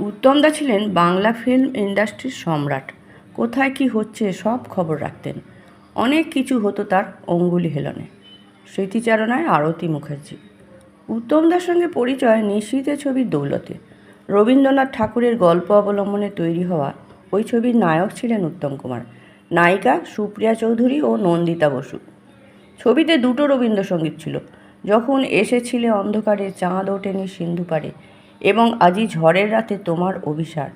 উত্তমদা ছিলেন বাংলা ফিল্ম ইন্ডাস্ট্রির সম্রাট। কোথায় কি হচ্ছে সব খবর রাখতেন। অনেক কিছু হতো তার অঙ্গুলি হেলনে। স্মৃতিচারণায় আরতি মুখার্জি। উত্তমদার সঙ্গে পরিচয় নিশ্চিতে ছবির দৌলতে। রবীন্দ্রনাথ ঠাকুরের গল্প অবলম্বনে তৈরি হওয়া ওই ছবির নায়ক ছিলেন উত্তম কুমার, নায়িকা সুপ্রিয়া চৌধুরী ও নন্দিতা বসু। ছবিতে দুটো রবীন্দ্রসঙ্গীত ছিল, যখন এসেছিলে অন্ধকারে, চাঁদ ওঠেনি সিন্ধু পারে এবং আজি ঝড়ের রাতে তোমার অভিসার।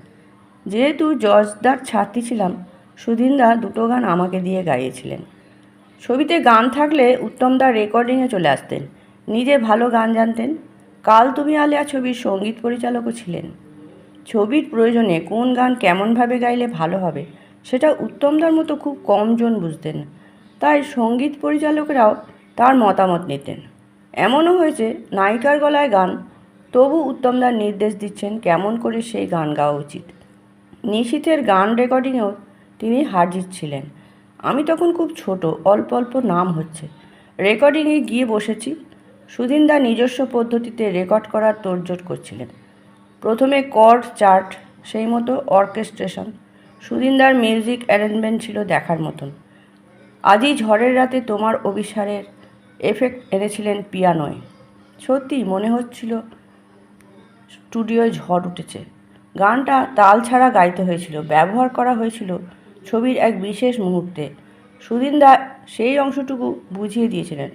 যেহেতু জজদার ছাত্রী ছিলাম, সুধীনদা দুটো গান আমাকে দিয়ে গাইয়েছিলেন। ছবিতে গান থাকলে উত্তমদা রেকর্ডিংয়ে চলে আসতেন। নিজে ভালো গান জানতেন। কাল তুমি আলিয়া ছবির সঙ্গীত পরিচালকও ছিলেন। ছবির প্রয়োজনে কোন গান কেমনভাবে গাইলে ভালো হবে সেটা উত্তমদার মতো খুব কম জন বুঝতেন। তাই সঙ্গীত পরিচালকরাও তার মতামত নিতেন। এমনও হয়েছে নায়িকার গলায় গান, তবু উত্তমদার নির্দেশ দিচ্ছেন কেমন করে সেই গান গাওয়া উচিত। নিশীথের গান রেকর্ডিংয়েও তিনি হাজির ছিলেন। আমি তখন খুব ছোট, অল্প অল্প নাম হচ্ছে। রেকর্ডিংয়ে গিয়ে বসেছি। সুধীনদা নিজস্ব পদ্ধতিতে রেকর্ড করার তোড়জোড় করছিলেন। প্রথমে কর্ড চার্ট, সেই মতো অর্কেস্ট্রেশন। সুধীনদার মিউজিক অ্যারেঞ্জমেন্ট ছিল দেখার মতন। আজই ঝড়ের রাতে তোমার অভিসারের এফেক্ট এনেছিলেন পিয়ানোয়। সত্যি মনে হচ্ছিল স্টুডিওয় ঝড় উঠেছে। গানটা তাল ছাড়া গাইতে হয়েছিল, ব্যবহার করা হয়েছিল ছবির এক বিশেষ মুহূর্তে। সুধীনদা সেই অংশটুকু বুঝিয়ে দিয়েছিলেন।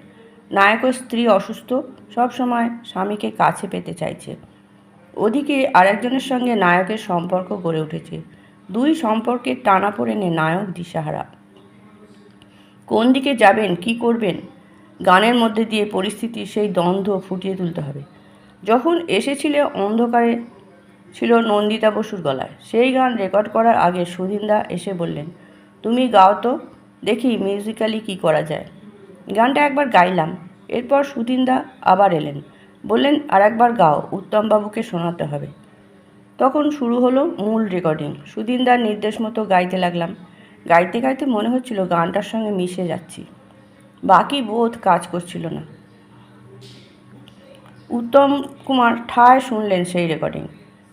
নায়কের স্ত্রী অসুস্থ, সবসময় স্বামীকে কাছে পেতে চাইছে। ওদিকে আরেকজনের সঙ্গে নায়কের সম্পর্ক গড়ে উঠেছে। দুই সম্পর্কের টানাপোড়েনে নায়ক দিশাহারা। কোন দিকে যাবেন, কি করবেন, গানের মধ্যে দিয়ে পরিস্থিতি সেই দ্বন্দ্ব ফুটিয়ে তুলতে হবে। যখন এসেছিলে অন্ধকারে ছিল নন্দিতা বসুর গলায়। সেই গান রেকর্ড করার আগে সুধীনদা এসে বললেন, তুমি গাও তো, দেখি মিউজিক্যালি কি করা যায়। গানটা একবার গাইলাম। এরপর সুধীনদা আবার এলেন, বললেন আর একবার গাও, উত্তমবাবুকে শোনাতে হবে। তখন শুরু হলো মূল রেকর্ডিং। সুধীনদার নির্দেশ মতো গাইতে লাগলাম। গাইতে গাইতে মনে হচ্ছিল গানটার সঙ্গে মিশে যাচ্ছি। বাকি বোধ কাজ করছিল না। উত্তম কুমার ঠায় শুনলেন সেই রেকর্ডিং।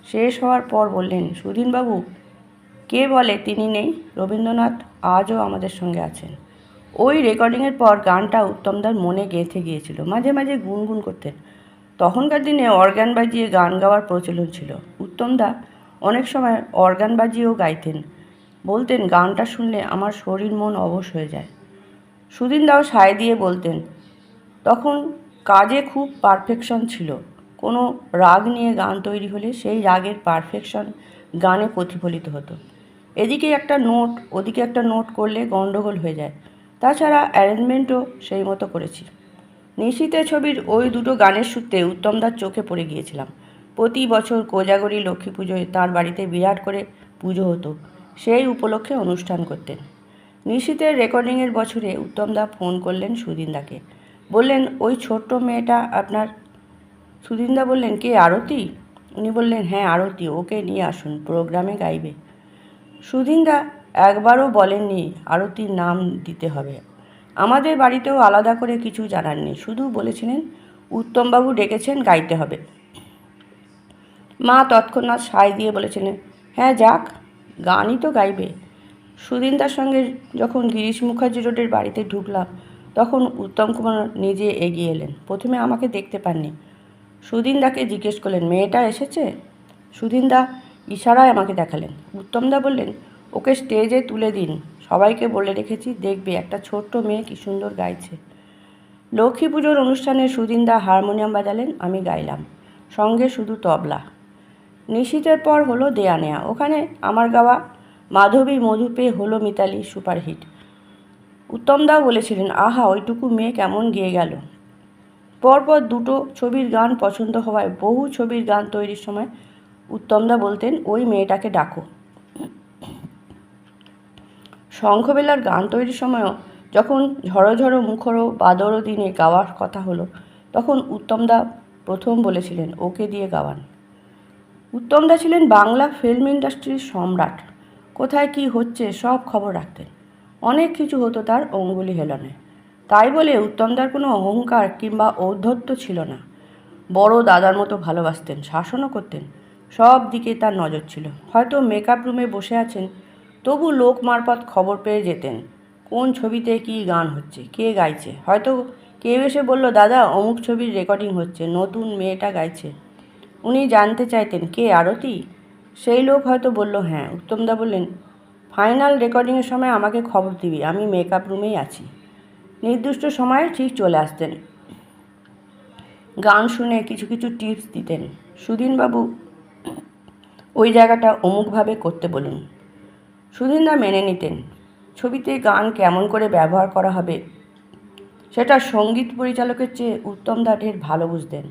শেষ হওয়ার পর বললেন, সুধীনবাবু, কে বলে তিনি নেই? রবীন্দ্রনাথ আজও আমাদের সঙ্গে আছেন। ওই রেকর্ডিংয়ের পর গানটা উত্তমদার মনে গেঁথে গিয়েছিল। মাঝে মাঝে গুনগুন করতেন। তখনকার দিনে অর্গান বাজিয়ে গান গাওয়ার প্রচলন ছিল। উত্তমদা অনেক সময় অর্গান বাজিয়েও গাইতেন। বলতেন, গানটা শুনলে আমার শরীর মন অবশ হয়ে যায়। সুধীনদাও সায় দিয়ে বলতেন। তখন কাজে খুব পারফেকশন ছিল। কোনো রাগ নিয়ে গান তৈরি হলে সেই রাগের পারফেকশন গানে প্রতিফলিত হতো। এদিকে একটা নোট, ওদিকে একটা নোট করলে গণ্ডগোল হয়ে যায়। তাছাড়া অ্যারেঞ্জমেন্টও সেই মতো করেছি। নিশীথে ছবির ওই দুটো গানের সূত্রে উত্তমদার চোখে পড়ে গিয়েছিলাম। প্রতি বছর কোজাগরী লক্ষ্মী পুজোয় তাঁর বাড়িতে বিরাট করে পুজো হতো। সেই উপলক্ষে অনুষ্ঠান করতেন। নিশীথের রেকর্ডিংয়ের বছরে উত্তমদা ফোন করলেন সুধীনদাকে। বললেন, ওই ছোট্ট মেয়েটা আপনার। সুধীনদা বললেন, কে, আরতি? উনি বললেন, হ্যাঁ আরতি, ওকে নিয়ে আসুন, প্রোগ্রামে গাইবে। সুধীনদা একবারও বলেননি আরতির নাম দিতে হবে। আমাদের বাড়িতেও আলাদা করে কিছু জানাননি, শুধু বলেছিলেন উত্তমবাবু ডেকেছেন, গাইতে হবে। মা তৎক্ষণাৎ সায় দিয়ে বলেছিলেন, হ্যাঁ যাক, গানই তো গাইবে। সুধীনদার সঙ্গে যখন গিরিশ মুখার্জি রোডের বাড়িতে ঢুকলাম, তখন উত্তম কুমার নিজে এগিয়ে এলেন। প্রথমে আমাকে দেখতে পাননি। সুধীনদাকে জিজ্ঞেস করলেন, মেয়েটা এসেছে? সুধীনদা ইশারায় আমাকে দেখালেন। উত্তমদা বললেন, ওকে স্টেজে তুলে দিন, সবাইকে বলে রেখেছি, দেখবে একটা ছোট্ট মেয়ে কী সুন্দর গাইছে। লক্ষ্মী পুজোর অনুষ্ঠানে সুধীনদা হারমোনিয়াম বাজালেন, আমি গাইলাম, সঙ্গে শুধু তবলা। নিশীথের পর হলো দেয়া নেয়া। ওখানে আমার গাওয়া মাধবী মধুপে হলো মিতালি সুপারহিট। উত্তমদাও বলেছিলেন, আহা, ওইটুকু মেয়ে কেমন গেয়ে গেল। পরপর দুটো ছবির গান পছন্দ হওয়ায় বহু ছবির গান তৈরির সময় উত্তমদা বলতেন, ওই মেয়েটাকে ডাকো। শঙ্খবেলার গান তৈরির সময়ও যখন ঝড়ো ঝড়ো মুখরো বাদরও দিনে গাওয়ার কথা হলো, তখন উত্তমদা প্রথম বলেছিলেন, ওকে দিয়ে গাওয়ান। উত্তমদা ছিলেন বাংলা ফিল্ম ইন্ডাস্ট্রির সম্রাট। কোথায় কি হচ্ছে সব খবর রাখতেন। অনেক কিছু হতো তার অঙ্গুলি হেলনে। তাই বলে উত্তমদার কোনো অহংকার কিংবা ঔদ্ধত্য ছিল না। বড় দাদার মতো ভালোবাসতেন, শাসনও করতেন। সব দিকে তার নজর ছিল। হয়তো মেকআপ রুমে বসে আছেন, তবু লোক মারফত খবর পেয়ে যেতেন কোন ছবিতে কী গান হচ্ছে, কে গাইছে। হয়তো কেউ এসে বলল, দাদা অমুক ছবির রেকর্ডিং হচ্ছে, নতুন মেয়েটা গাইছে। উনি জানতে চাইতেন কে, আরতি? সেই লোক হয়তো বলল হ্যাঁ। উত্তমদা বললেন, ফাইনাল রেকর্ডিংয়ের সময় আমাকে খবর দিবি, আমি মেকআপ রুমেই আছি। নির্দিষ্ট সময়ে ঠিক চলে আসতেন। গান শুনে কিছু কিছু টিপস দিতেন। সুধীনবাবু ওই জায়গাটা অমুকভাবে করতে বলুন। সুধীনদা মেনে নিতেন। ছবিতে গান কেমন করে ব্যবহার করা হবে সেটা সঙ্গীত পরিচালকের চেয়ে উত্তমদা ঢের ভালো বুঝতেন।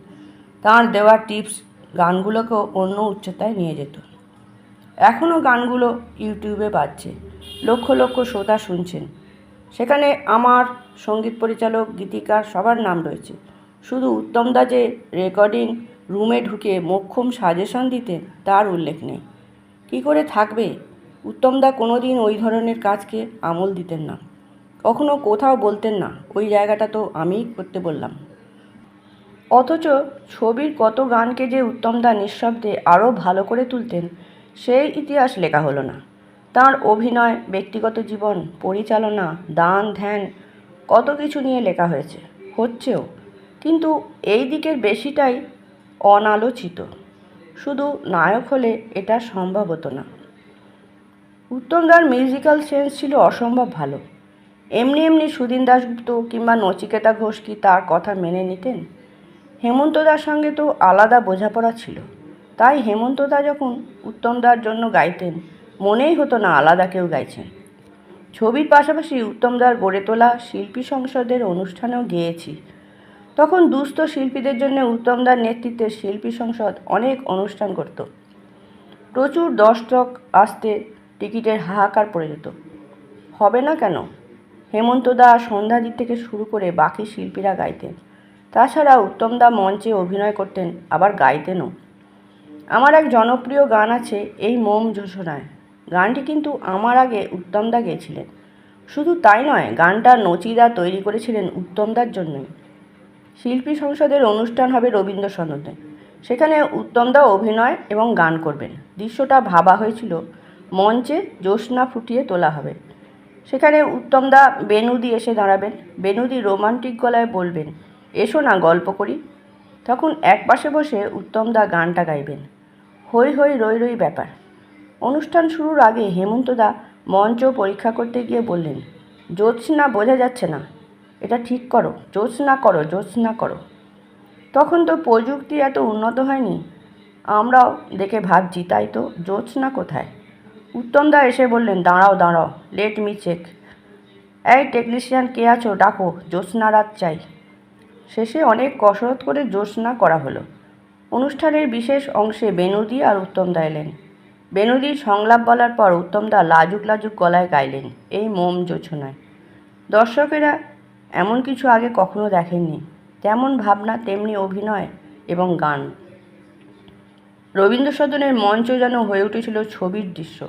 তাঁর দেওয়া টিপস গানগুলোকেও অন্য উচ্চতায় নিয়ে যেত। এখনও গানগুলো ইউটিউবে বাজছে, লক্ষ লক্ষ শ্রোতা শুনছেন। সেখানে আমার, সঙ্গীত পরিচালক, গীতিকার সবার নাম রয়েছে। শুধু উত্তমদা যে রেকর্ডিং রুমে ঢুকে মোক্ষম সাজেশন দিতেন তার উল্লেখ নেই। কী করে থাকবে? উত্তমদা কোনো দিন ওই ধরনের কাজকে আমল দিতেন না, কখনো কোথাও বলতেন না ওই জায়গাটা তো আমিই করতে বললাম। অথচ ছবির কত গানকে যে উত্তমদা নিঃশব্দে আরও ভালো করে তুলতেন সেই ইতিহাস লেখা হলো না। তাঁর অভিনয়, ব্যক্তিগত জীবন, পরিচালনা, দান ধ্যান কত কিছু নিয়ে লেখা হয়েছে, হচ্ছেও, কিন্তু এই দিকের বেশিটাই অনালোচিত। শুধু নায়ক হলে এটা সম্ভব হতো না। উত্তমদার মিউজিক্যাল সেন্স ছিল অসম্ভব ভালো। এমনি এমনি সুধীন দাশগুপ্ত কিংবা নচিকেতা ঘোষ কি তার কথা মেনে নিতেন? হেমন্তদার সঙ্গে তো আলাদা বোঝাপড়া ছিল, তাই হেমন্তদা যখন উত্তমদার জন্য গাইতেন মনেই হতো না আলাদা কেউ গাইছেন। ছবির পাশাপাশি উত্তমদার গড়ে তোলা শিল্পী সংসদের অনুষ্ঠানেও গেয়েছি। তখন দুস্থ শিল্পীদের জন্য উত্তমদার নেতৃত্বে শিল্পী সংসদ অনেক অনুষ্ঠান করত। প্রচুর দর্শক আসতে টিকিটের হাহাকার পড়ে যেত। হবে না কেন? হেমন্তদা সন্ধ্যাদি থেকে শুরু করে বাকি শিল্পীরা গাইতেন। তাছাড়া উত্তমদা মঞ্চে অভিনয় করতেন, আবার গাইতেনও। আমার এক জনপ্রিয় গান আছে, এই মোম যোজনায়। গানটি কিন্তু আমার আগে উত্তমদা গেয়েছিলেন। শুধু তাই নয়, গানটা নচিদা তৈরি করেছিলেন উত্তমদার জন্যই। শিল্পী সংসদের অনুষ্ঠান হবে রবীন্দ্র সদনে। সেখানে উত্তমদা অভিনয় এবং গান করবেন। দৃশ্যটা ভাবা হয়েছিল মঞ্চে জ্যোৎস্না ফুটিয়ে তোলা হবে। সেখানে উত্তমদা বেনুদি এসে দাঁড়াবেন। বেনুদি রোমান্টিক গলায় বলবেন, এসো না গল্প করি। তখন একপাশে বসে উত্তমদা গানটা গাইবেন। হই হই রই রই ব্যাপার। অনুষ্ঠান শুরুর আগে হেমন্তদা মঞ্চ পরীক্ষা করতে গিয়ে বললেন, জ্যোৎস্না বোঝা যাচ্ছে না, এটা ঠিক করো, জ্যোৎস্না করো, জ্যোৎস্না করো। তখন তো প্রযুক্তি এত উন্নত হয়নি, আমরাও দেখে ভাবছি তাই তো, জ্যোৎস্না কোথায়? উত্তমদা এসে বললেন, দাঁড়াও দাঁড়াও, লেট মি চেক। এই টেকনিশিয়ান কে আছো, ডাকো, জ্যোৎস্না রাত চাই। শেষে অনেক কসরত করে জ্যোৎস্না করা হলো। অনুষ্ঠানের বিশেষ অংশে বেনুদি আর উত্তমদা এলেন। বেনুদির সংলাপ বলার পর উত্তমদা লাজুক লাজুক গলায় গাইলেন, এই মোম যোজনায়। দর্শকেরা এমন কিছু আগে কখনো দেখেননি। তেমন ভাবনা, তেমনি অভিনয় এবং গান। রবীন্দ্র সদনের মঞ্চ যেন হয়ে উঠেছিল ছবির দৃশ্য,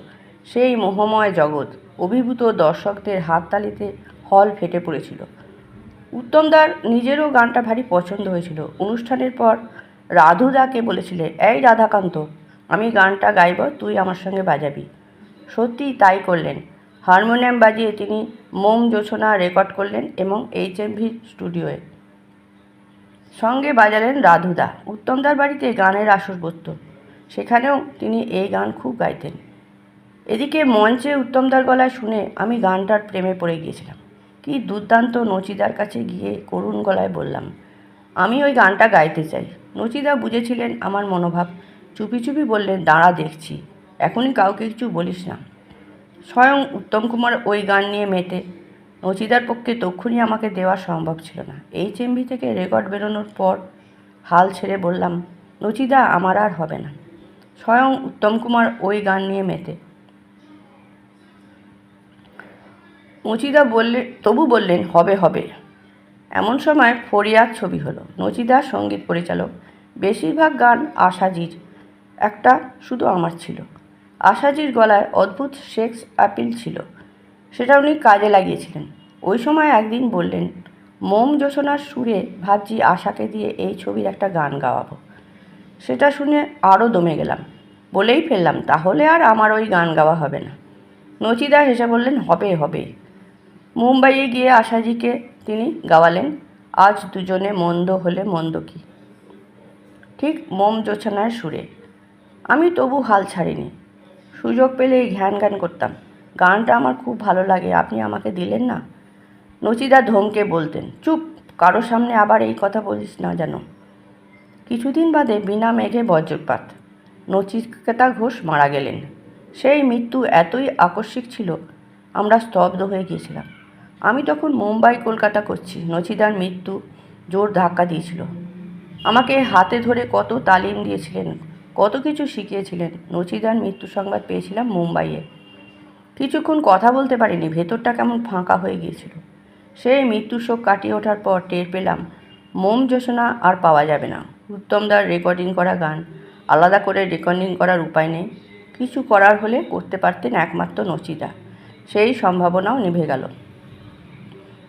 সেই মোহময় জগৎ। অভিভূত দর্শকদের হাততালিতে হল ফেটে পড়েছিল। উত্তমদার নিজেরও গানটা ভারী পছন্দ হয়েছিল। অনুষ্ঠানের পর রাধুদাকে বলেছিলেন, এই রাধাকান্ত, আমি গানটা গাইব, তুই আমার সঙ্গে বাজাবি। সত্যিই তাই করলেন। হারমোনিয়াম বাজিয়ে তিনি মোম যোজনা রেকর্ড করলেন এবং HMV স্টুডিওয়ে। সঙ্গে বাজালেন রাধুদা। উত্তমদার বাড়িতে গানের আসর বসত, সেখানেও তিনি এই গান খুব গাইতেন। এদিকে মঞ্চে উত্তমদার গলায় শুনে আমি গানটার প্রেমে পড়ে গিয়েছিলাম। কি দুর্দান্ত! নচিদার কাছে গিয়ে করুণ গলায় বললাম, আমি ওই গানটা গাইতে চাই। নচিদা বুঝেছিলেন আমার মনোভাব। চুপি চুপি বললেন, দাঁড়া দেখছি, এখনই কাউকে কিছু বলিস না। স্বয়ং উত্তম কুমার ওই গান নিয়ে মেতে। নচিদার পক্ষে তক্ষুনি আমাকে দেওয়া সম্ভব ছিল না। HMV থেকে রেকর্ড বেরোনোর পর হাল ছেড়ে বললাম, নচিদা আমার আর হবে না। স্বয়ং উত্তম কুমার ওই গান নিয়ে মেতে। নচিদা তবু বললেন, হবে হবে। এমন সময় ফরিয়াদ ছবি হলো। নচিদা সঙ্গীত পরিচালক। বেশিরভাগ গান আশাজির, একটা শুধু আমার ছিল। আশাজির গলায় অদ্ভুত সেক্স অ্যাপিল ছিল, সেটা উনি কাজে লাগিয়েছিলেন। ওই সময় একদিন বললেন, মোম যোজনার সুরে ভাবছি আশাকে দিয়ে এই ছবির একটা গান গাওয়াবো। সেটা শুনে আরও দমে গেলাম। বলেই ফেললাম, তাহলে আর আমার ওই গান গাওয়া হবে না। নচিদা হেসে বললেন, হবে হবে। মুম্বাইয়ে গিয়ে আশাজিকে তিনি গাওয়ালেন, আজ দুজনে মন্দ হলে মন্দ কি, ঠিক মোম জোছনার সুরে। আমি তবু হাল ছাড়িনি, সুযোগ পেলেই ঘ্যান ঘ্যান করতাম। গানটা আমার খুব ভালো লাগে, আপনি আমাকে দিলেন না। নচিদা ধমকে বলতেন, চুপ, কারো সামনে আবার এই কথা বলিস না যেন। কিছুদিন বাদে বিনা মেঘে বজ্রপাত, নচিকেতা ঘোষ মারা গেলেন। সেই মৃত্যু এতই আকস্মিক ছিল, আমরা স্তব্ধ হয়ে গিয়েছিলাম। আমি তখন মুম্বাই কলকাতা করছি। নচিদার মৃত্যু জোর ধাক্কা দিয়েছিল। আমাকে হাতে ধরে কত তালিম দিয়েছিলেন, কত কিছু শিখিয়েছিলেন। নচিদার মৃত্যু সংবাদ পেয়েছিলাম মুম্বাইয়ে। কিছুক্ষণ কথা বলতে পারিনি, ভেতরটা কেমন ফাঁকা হয়ে গিয়েছিল। সেই মৃত্যু শোক কাটিয়ে ওঠার পর টের পেলাম মোম জোছনা আর পাওয়া যাবে না। উত্তমদার রেকর্ডিং করা গান আলাদা করে রেকর্ডিং করার উপায় নেই। কিছু করার হলে করতে পারতেন একমাত্র নচিদা। সেই সম্ভাবনাও নিভে গেল।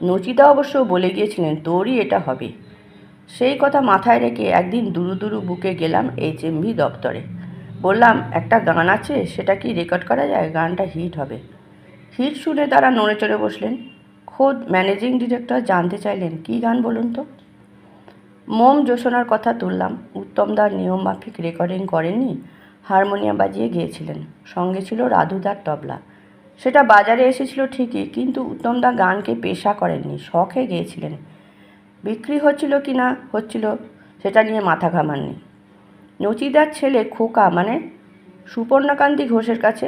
নচিদা অবশ্য বলে গিয়েছিলেন, তোরই এটা হবে। সেই কথা মাথায় রেখে একদিন দুরু দুরু বুকে গেলাম HMV দপ্তরে। বললাম, একটা গান আছে, সেটা কি রেকর্ড করা যায়? গানটা হিট হবে। হিট শুনে তারা নড়ে চড়ে বসলেন। খোদ ম্যানেজিং ডিরেক্টর জানতে চাইলেন, কী গান বলুন তো। মোম জোছনার কথা তুললাম। উত্তমদার নিয়মমাফিক রেকর্ডিং করেননি, হারমোনিয়াম বাজিয়ে গিয়েছিলেন, সঙ্গে ছিল রাধুদার তবলা। সেটা বাজারে এসেছিল ঠিকই, কিন্তু উত্তমদা গানকে পেশা করেননি, শখে গিয়েছিলেন। বিক্রি হচ্ছিল কি না হচ্ছিল সেটা নিয়ে মাথা ঘামাননি। নচিদার ছেলে খোকা, মানে সুপর্ণকান্তি ঘোষের কাছে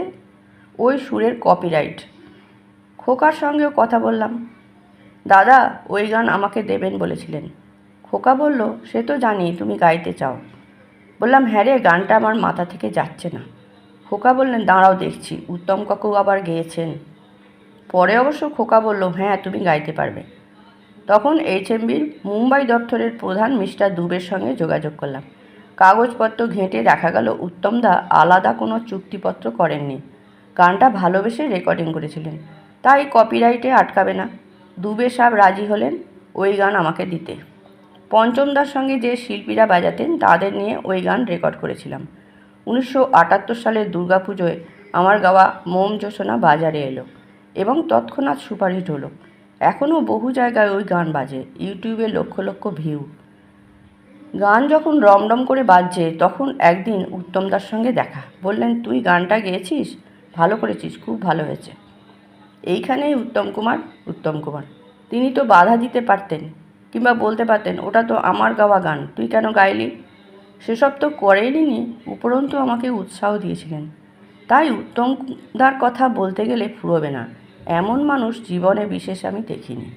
ওই সুরের কপিরাইট। খোকার সঙ্গেও কথা বললাম, দাদা ওই গান আমাকে দেবেন বলেছিলেন। খোকা বলল, সে তো জানি তুমি গাইতে চাও। বললাম, হ্যাঁ রে, গানটা আমার মাথা থেকে যাচ্ছে না। খোকা বললেন, দাঁড়াও দেখছি, উত্তম কাকু আবার গেয়েছেন। পরে অবশ্য খোকা বলল, হ্যাঁ তুমি গাইতে পারবে। তখন HMVর মুম্বাই দপ্তরের প্রধান মিস্টার দুবের সঙ্গে যোগাযোগ করলাম। কাগজপত্র ঘেঁটে দেখা গেল উত্তমদা আলাদা কোনো চুক্তিপত্র করেননি, গানটা ভালোবেসে রেকর্ডিং করেছিলেন, তাই কপিরাইটে আটকাবে না। দুবে সাহেব রাজি হলেন ওই গান আমাকে দিতে। পঞ্চমদার সঙ্গে যে শিল্পীরা বাজাতেন তাদের নিয়ে ওই গান রেকর্ড করেছিলাম। 1978 সালের দুর্গাপুজোয় আমার গাওয়া মোম জোছনা বাজারে এলো এবং তৎক্ষণাৎ সুপারহিট হলো। এখনও বহু জায়গায় ওই গান বাজে, ইউটিউবে লক্ষ লক্ষ ভিউ। গান যখন রমরম করে বাজছে, তখন একদিন উত্তমদার সঙ্গে দেখা। বললেন, তুই গানটা গেয়েছিস, ভালো করেছিস, খুব ভালো হয়েছে। এইখানেই উত্তম কুমার, তিনি তো বাধা দিতে পারতেন, কিংবা বলতে পারতেন, ওটা তো আমার গাওয়া গান, তুই কেন গাইলি। সেসব তো করেননি, উপরন্তু আমাকে উৎসাহ দিয়েছিলেন। তাই উত্তমদার কথা বলতে গেলে ফুরোবে না, এমন মানুষ জীবনে বিশেষ আমি দেখিনি।